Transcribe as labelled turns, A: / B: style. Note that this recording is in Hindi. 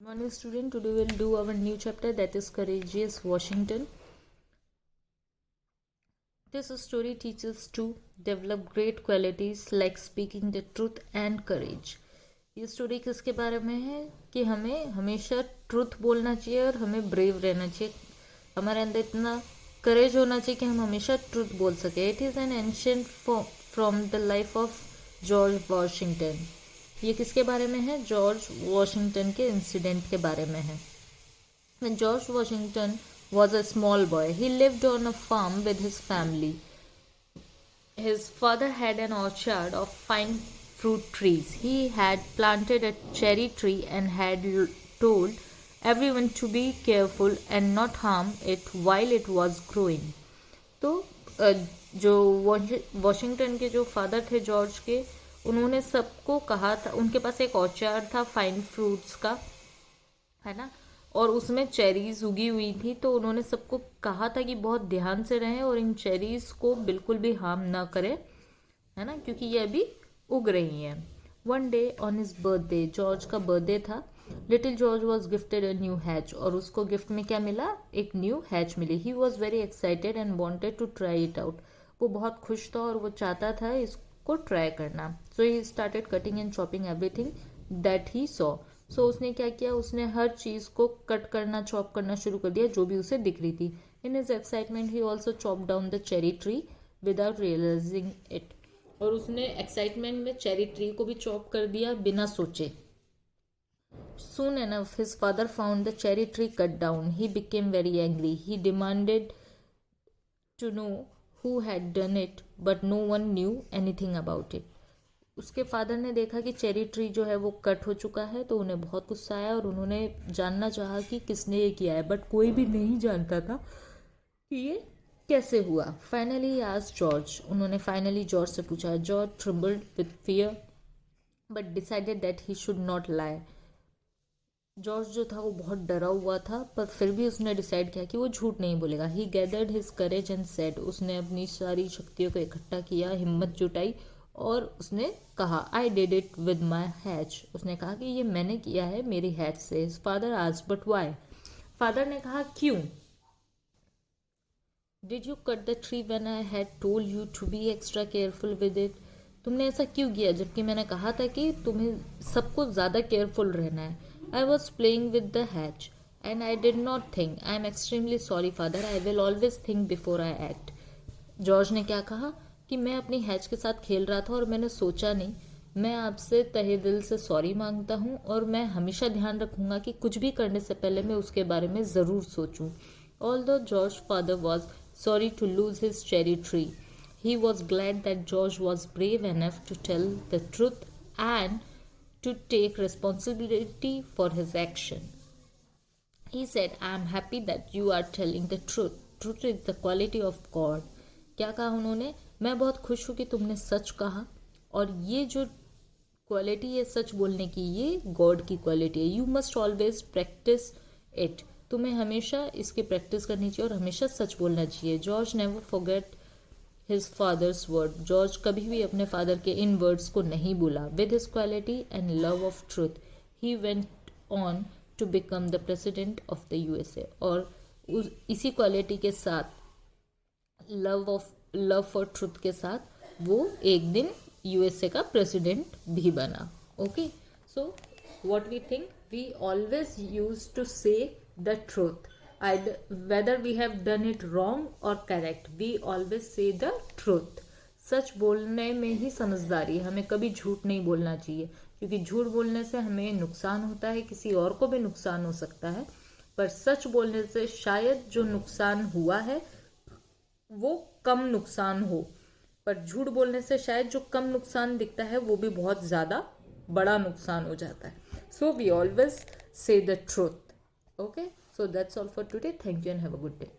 A: Morning student, today we'll do our new chapter, that is Courageous Washington. This story teaches to develop great qualities like speaking the truth and courage. ये स्टोरी किसके बारे में है कि हमें हमेशा ट्रुथ बोलना चाहिए और हमें ब्रेव रहना चाहिए. हमारे अंदर इतना करेज होना चाहिए कि हम हमेशा ट्रुथ बोल सके. It is an ancient from the life of George Washington. ये किसके बारे में है? जॉर्ज वॉशिंगटन के इंसिडेंट के बारे में है. When George Washington was a small boy, he lived on a farm with his family. His father had an orchard of fine fruit trees. He had planted a cherry tree and had told everyone to be careful and not harm it while it was growing. तो जो वॉशिंगटन के जो फादर थे जॉर्ज के, उन्होंने सबको कहा था, उनके पास एक ऑर्चार्ड था फाइन फ्रूट्स का, है ना, और उसमें चेरीज उगी हुई थी. तो उन्होंने सबको कहा था कि बहुत ध्यान से रहें और इन चेरीज को बिल्कुल भी हार्म ना करें, है ना, क्योंकि ये अभी उग रही हैं. One day on his birthday, George का बर्थडे था, little George was gifted a new hatchet. और उसको गिफ्ट में क्या मिला? एक न्यू हैच मिली. He was very excited and wanted to try it out. वो बहुत खुश था और वो चाहता था इसको ट्राई करना. So he started cutting and chopping everything that he saw. So उसने क्या किया? उसने हर चीज़ को कट करना, चॉप करना शुरू कर दिया जो भी उसे दिख रही थी. In his excitement he also chop down the cherry tree without realizing it. और उसने एक्साइटमेंट में चेरी ट्री को भी चॉप कर दिया बिना सोचे. Soon enough, his father found the cherry tree cut down. He became very angry. He demanded to know who had done it, but no one knew anything about it. उसके फादर ने देखा कि चेरी ट्री जो है वो कट हो चुका है, तो उन्हें बहुत गुस्सा आया और उन्होंने जानना चाहा कि किसने ये किया है, बट कोई भी नहीं जानता था कि ये कैसे हुआ. फाइनली आज जॉर्ज, उन्होंने फाइनली जॉर्ज से पूछा. George trembled with fear but decided that he should not lie. George जो था वो बहुत डरा हुआ था, पर फिर भी उसने डिसाइड किया कि वो झूठ नहीं बोलेगा. He gathered his courage and said. उसने अपनी सारी शक्तियों को इकट्ठा किया, हिम्मत जुटाई और उसने कहा, I did it with my hatch. उसने कहा कि ये मैंने किया है मेरी हैच से. His father asked, but why? Father ने कहा, क्यों? Did you cut the tree when I had told you to be extra careful with it. तुमने ऐसा क्यों किया जबकि मैंने कहा था कि तुम्हें सबको ज़्यादा केयरफुल रहना है. I was playing with the hatch and I did not think. I am extremely sorry father. I will always think before I act. George ने क्या कहा कि मैं अपनी हैच के साथ खेल रहा था और मैंने सोचा नहीं. मैं आपसे तहे दिल से सॉरी मांगता हूँ और मैं हमेशा ध्यान रखूंगा कि कुछ भी करने से पहले मैं उसके बारे में ज़रूर सोचूं. Although George's father was sorry to lose his cherry tree, he was glad that George was brave enough to tell the truth and to take responsibility for his action. He said, I am happy that you are telling the truth. Truth is the quality of God. क्या कहा उन्होंने? मैं बहुत खुश हूँ कि तुमने सच कहा, और ये जो क्वालिटी है सच बोलने की, ये गॉड की क्वालिटी है. You must always practice it. तुम्हें हमेशा इसकी प्रैक्टिस करनी चाहिए और हमेशा सच बोलना चाहिए. George never forget his father's word. George कभी भी अपने फादर के इन वर्ड्स को नहीं भूला. with his quality and love of truth, he went on to become the president of the USA. और इसी क्वालिटी के साथ, लव फॉर ट्रुथ के साथ, वो एक दिन यूएसए का प्रेसिडेंट भी बना. Okay, so what we think, we always use to say the truth. Whether we have done it wrong or correct, we always say the truth. सच बोलने में ही समझदारी है. हमें कभी झूठ नहीं बोलना चाहिए, क्योंकि झूठ बोलने से हमें नुकसान होता है, किसी और को भी नुकसान हो सकता है. पर सच बोलने से शायद जो नुकसान हुआ है वो कम नुकसान हो, पर झूठ बोलने से शायद जो कम नुकसान दिखता है वो भी बहुत ज़्यादा बड़ा नुकसान हो जाता है. So we always say the truth. Okay, so that's all for today. Thank you and have a good day.